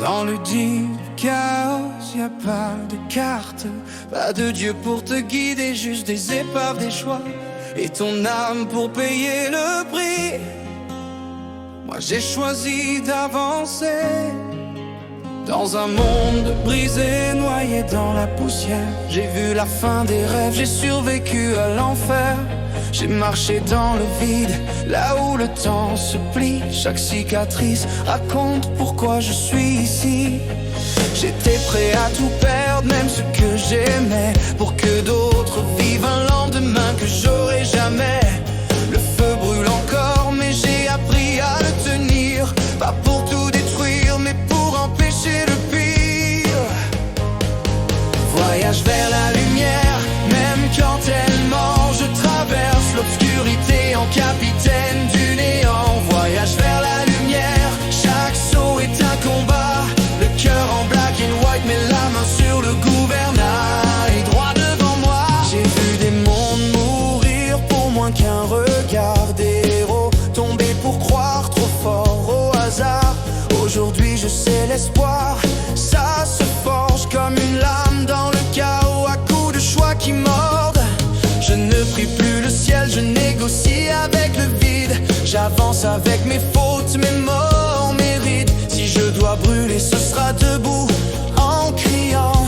Dans le deep chaos, y'a pas de carte, pas de Dieu pour te guider, juste des épaves, des choix et ton âme pour payer le prix. Moi j'ai choisi d'avancer dans un monde brisé, noyé dans la poussière. J'ai vu la fin des rêves, j'ai survécu à l'enfer. J'ai marché dans le vide, là où le temps se plie. Chaque cicatrice raconte pourquoi je suis ici. J'étais prêt à tout perdre, même ce que j'aimais, pour que d'autres vivent un lendemain que j'aurai jamais. Le feu brûle encore, mais j'ai appris à le tenir. Pas pour tout détruire, mais pour empêcher le pire. Voyage vers la lumière, même quand elle ment. Je traverse l'obscurité en capitaine du néant. Voyage vers la lumière, chaque saut est un combat. Le cœur en black and white, mais la main sur le gouvernail. Droit devant moi, j'ai vu des mondes mourir pour moins qu'un regard. Des héros tombés pour croire trop fort au hasard. Aujourd'hui je sais l'espoir, ça se forge comme une lame dans le chaos à coups de choix qui mordent. Je ne prie plus le ciel, je négocie avec le vide. J'avance avec mes fautes, mes morts, mes rides. Si je dois brûler, ce sera debout, en criant.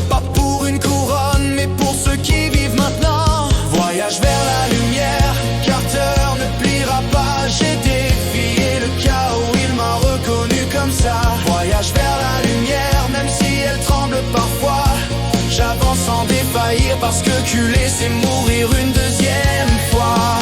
Pas pour une couronne, mais pour ceux qui vivent maintenant. Voyage vers la lumière, Carter ne pliera pas. J'ai défié le chaos, il m'a reconnu comme ça. Voyage vers la lumière, même si elle tremble parfois. J'avance sans défaillir parce que culer c'est mourir une deuxième fois.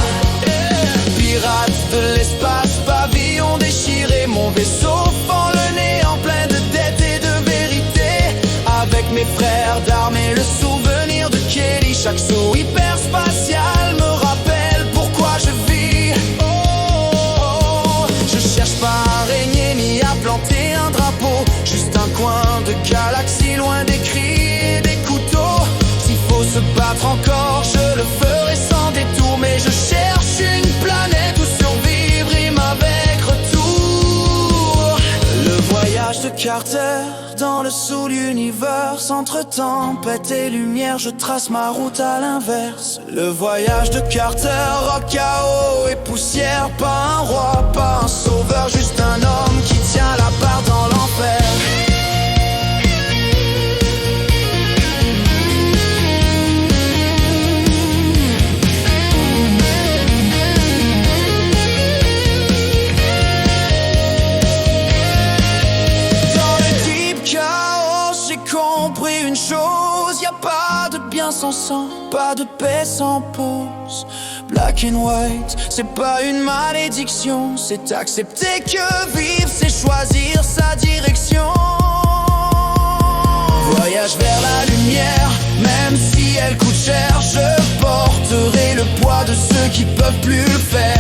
Pirate de l'espace, pavillon déchiré, mon vaisseau fend le néant plein de dettes et de vérité. Avec mes frères d'armée, le souvenir de Kelly, chaque saut hyperspatial me rappelle pourquoi je vis. Oh, je cherche pas à régner ni à planter un drapeau, juste un coin de galaxie loin des cris et des couteaux. S'il faut se battre encore, je le ferai sans détour. Mais je cherche une planète où survivre rime avec retour. Le voyage de Carter dans le sous-l'univers, entre tempête et lumière, je trace ma route à l'inverse. Le voyage de Carter, rock, chaos et poussière. Pas un roi, pas un sauveur, juste un homme qui tient la barre dans l'enfer. Compris une chose, y a pas de bien sans sang, pas de paix sans pause. Black and white, c'est pas une malédiction, c'est accepter que vivre c'est choisir sa direction. Voyage vers la lumière, même si elle coûte cher, je porterai le poids de ceux qui peuvent plus le faire.